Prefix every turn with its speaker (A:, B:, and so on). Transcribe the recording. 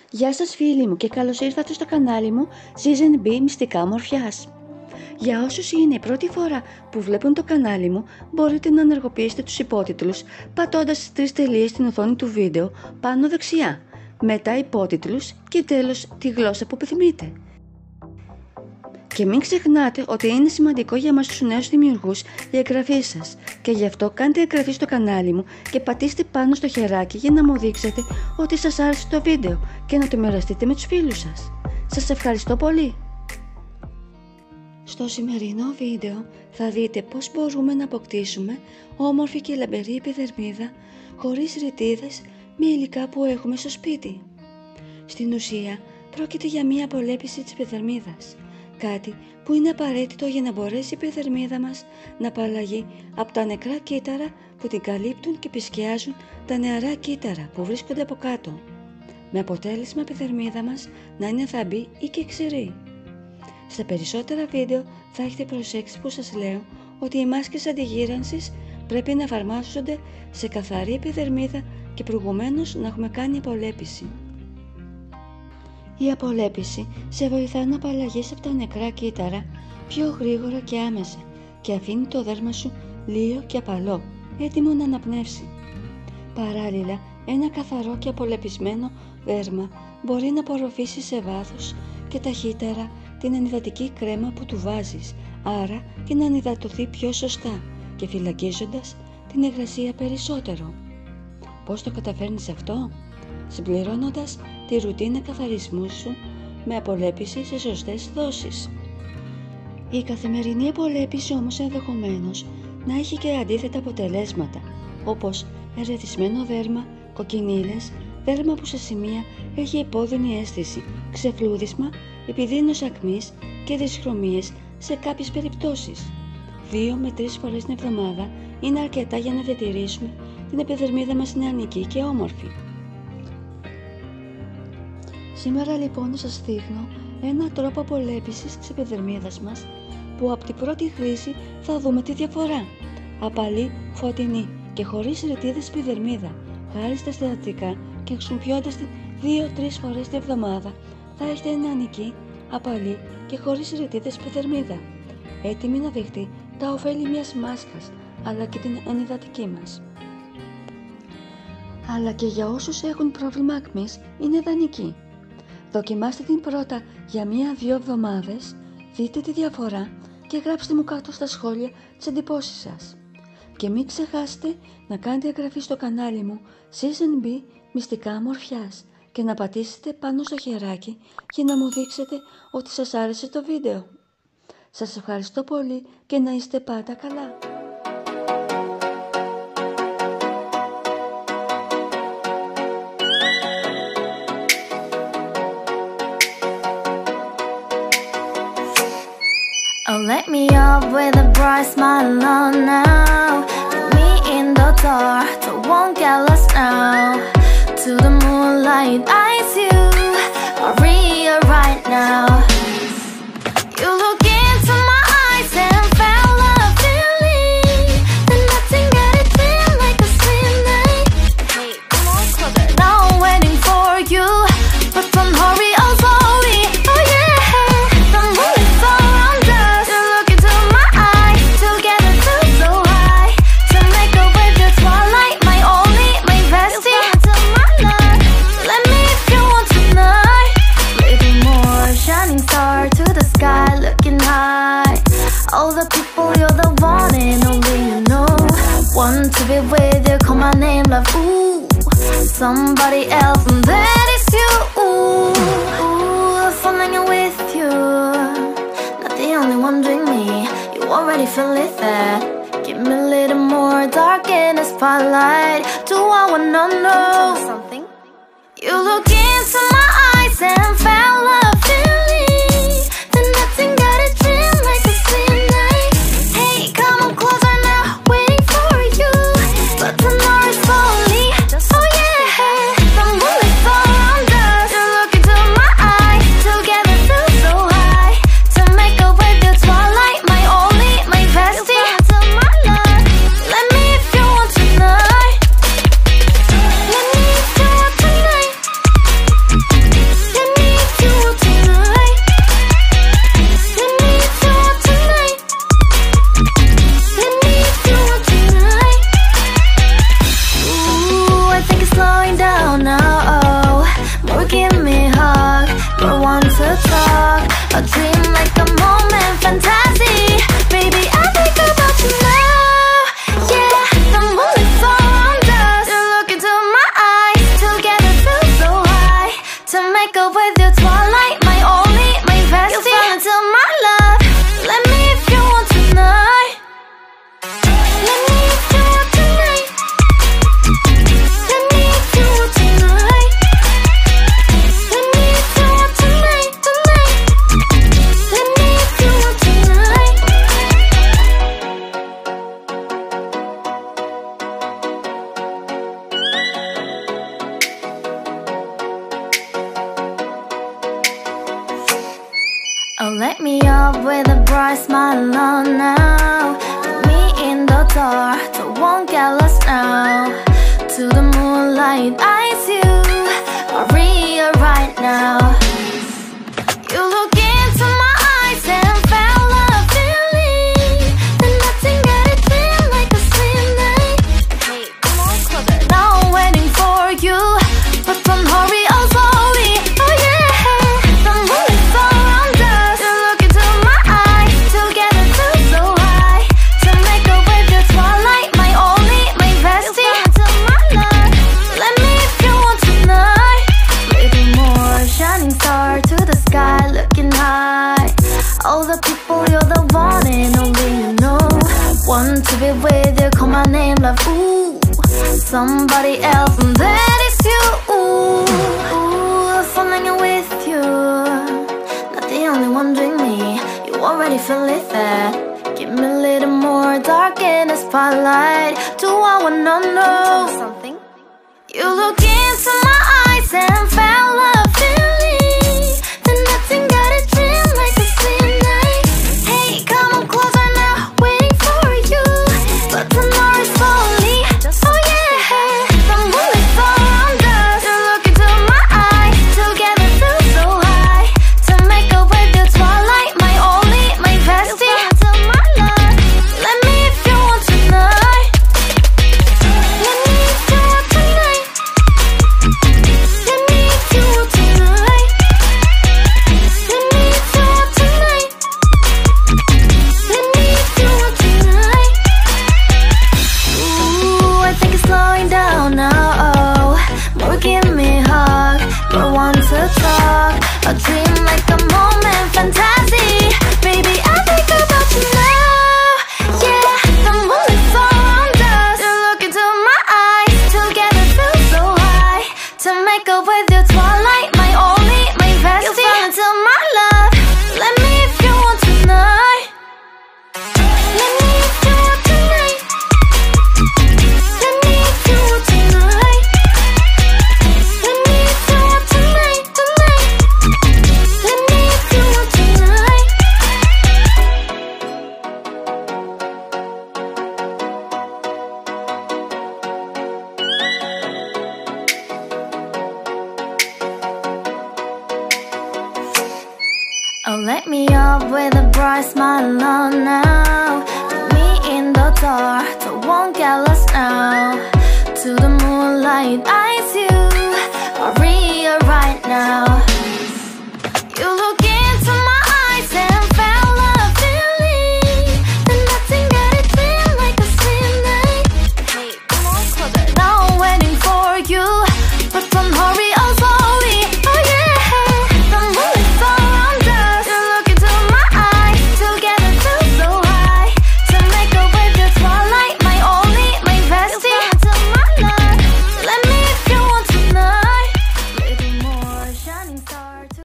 A: Γεια σας φίλοι μου και καλώς ήρθατε στο κανάλι μου Season B Μυστικά Ομορφιάς. Για όσους είναι η πρώτη φορά που βλέπουν το κανάλι μου, μπορείτε να ενεργοποιήσετε τους υπότιτλους πατώντας τις τρεις τελείες στην οθόνη του βίντεο πάνω δεξιά, μετά υπότιτλους και τέλος τη γλώσσα που επιθυμείτε. Και μην ξεχνάτε ότι είναι σημαντικό για εμάς τους νέους δημιουργούς η εγγραφή σας και γι' αυτό κάντε εγγραφή στο κανάλι μου και πατήστε πάνω στο χεράκι για να μου δείξετε ότι σας άρεσε το βίντεο και να το μοιραστείτε με τους φίλους σας. Σας ευχαριστώ πολύ! Στο σημερινό βίντεο θα δείτε πώς μπορούμε να αποκτήσουμε όμορφη και λαμπερή επιδερμίδα χωρίς ρητίδες με υλικά που έχουμε στο σπίτι. Στην ουσία πρόκειται για μία απολέπιση της επιδερμίδας. Κάτι που είναι απαραίτητο για να μπορέσει η επιδερμίδα μας να απαλλαγεί από τα νεκρά κύτταρα που την καλύπτουν και επισκιάζουν τα νεαρά κύτταρα που βρίσκονται από κάτω, με αποτέλεσμα η επιδερμίδα μας να είναι θαμπή ή και ξηρή. Στα περισσότερα βίντεο θα έχετε προσέξει που σας λέω ότι οι μάσκες αντιγύρανσης πρέπει να εφαρμόζονται σε καθαρή επιδερμίδα και προηγουμένως να έχουμε κάνει απολέπιση. Η απολέπιση σε βοηθά να απαλλαγείς από τα νεκρά κύτταρα πιο γρήγορα και άμεσα και αφήνει το δέρμα σου λίο και απαλό, έτοιμο να αναπνεύσει. Παράλληλα, ένα καθαρό και απολεπισμένο δέρμα μπορεί να απορροφήσει σε βάθος και ταχύτερα την ενυδατική κρέμα που του βάζεις, άρα και να ενυδατωθεί πιο σωστά και φυλακίζοντας την υγρασία περισσότερο. Πώς το καταφέρνεις αυτό? Συμπληρώνοντας τη ρουτίνα καθαρισμού σου με απολέπιση σε σωστές δόσεις. Η καθημερινή απολέπιση όμως ενδεχομένως να έχει και αντίθετα αποτελέσματα, όπως ερεθισμένο δέρμα, κοκκινίλες, δέρμα που σε σημεία έχει επώδυνη αίσθηση, ξεφλούδισμα, επιδείνωση ακμής και δυσχρωμίες σε κάποιες περιπτώσεις. 2 με 3 φορές την εβδομάδα είναι αρκετά για να διατηρήσουμε την επιδερμίδα μας νεανική και όμορφη. Σήμερα λοιπόν σας δείχνω έναν τρόπο απολέπισης της επιδερμίδας μας που από την πρώτη χρήση θα δούμε τη διαφορά. Απαλή, φωτεινή και χωρίς ρητίδες επιδερμίδα, χάρη στα συστατικά και χρησιμοποιώντας την 2-3 φορές την εβδομάδα θα έχετε νεανική, απαλή και χωρίς ρητίδες επιδερμίδα, έτοιμη να δεχτεί τα ωφέλη μιας μάσκας αλλά και την ενυδατική μας. Αλλά και για όσους έχουν πρόβλημα ακμής είναι ιδανική. Δοκιμάστε την πρώτα για 1-2 εβδομάδες, δείτε τη διαφορά και γράψτε μου κάτω στα σχόλια τις εντυπώσεις σας. Και μην ξεχάσετε να κάνετε εγγραφή στο κανάλι μου Season B Μυστικά Ομορφιάς και να πατήσετε πάνω στο χεράκι για να μου δείξετε ότι σας άρεσε το βίντεο. Σας ευχαριστώ πολύ και να είστε πάντα καλά.
B: Oh, let me up with a bright smile on now. Put me in the dark, so won't get lost now. To the moonlight, eyes you are real right now. You look into my eyes and felt a feeling that nothing got it feel like a sweet night. Hey, come on, closer. Now I'm waiting for you, but don't hurry, oh slowly. Oh yeah. All the people, you're the one and only you know. Want to be with you, call my name, love, ooh. Somebody else, and that is you, ooh. Falling with you, not the only one doing me. You already feel it there. Give me a little more dark in the spotlight. Do I wanna know something? You look into my eyes and felt a feeling that nothing got it feel like a sweet night. Hey, come on closer now, waiting for you, but tomorrow is slowly. Oh yeah, the moonlight surround us. You look into my eyes, together feel so high. To make a way the twilight, my only, my bestie. Let me if you want tonight. Let me if a dream like a moment, fantasy. Baby, I think about you now. Yeah, the moon is around us. You look into my eyes, together feel so high. To make up with your twilight, my only, my bestie. You fell into my love. Let me if you want tonight. Let me if you want tonight. Let me if you want tonight. Let me if you want tonight, tonight. Let me if you want tonight. Oh, let me up with a bright smile on now. Put me in the dark, so won't get lost now. To the moonlight, eyes you are real right now. You look into my eyes and felt a feeling. Then nothing got it feel like a slim night. Hey, come on, closer. Now I'm waiting for you, but don't hurry, oh slowly. Oh yeah, the moon is around us. You look into my eyes, together feel so high. To make up with your twilight, my only, my bestie. You fell into my love. Let me if you want tonight. Little more shining star to the sky, looking high. All the people, you're the one and only you know. Want to be with you, call my name, love. Ooh, somebody else, and that is you. Ooh, falling in with you. Not the only one doing me. You already feel it there. Give me a little more dark in the spotlight. Do I wanna know something? You look into my eyes and felt a feeling. Then nothing got a dream like a slim night. Hey, come on closer now, waiting for you. But the night is slowly. Oh yeah, the moon is around us. You look into my eyes, together feel so high. To make up with your twilight, my only, my bestie. You fell into my love. Let me if you want tonight. Let me if you want tonight. Let me if you want tonight. Let me if you want tonight. Let me if you want tonight. Ooh, I think it's slowing down now. Oh, more give me a hug, more want to talk. A dream like a moment, fantasy. Baby, I think about you now. Yeah, the moon is around us. You look into my eyes, together feel so high. To make up with your twilight, my only, my bestie. You fell into my love. Let me if you want tonight. Let me if you want tonight. Let me if you want tonight. Let me if you want tonight, tonight. Let me if you want tonight. Oh, let me up with a bright smile on now. Put me in the dark, so won't get lost now. To the moonlight, eyes you are real right now.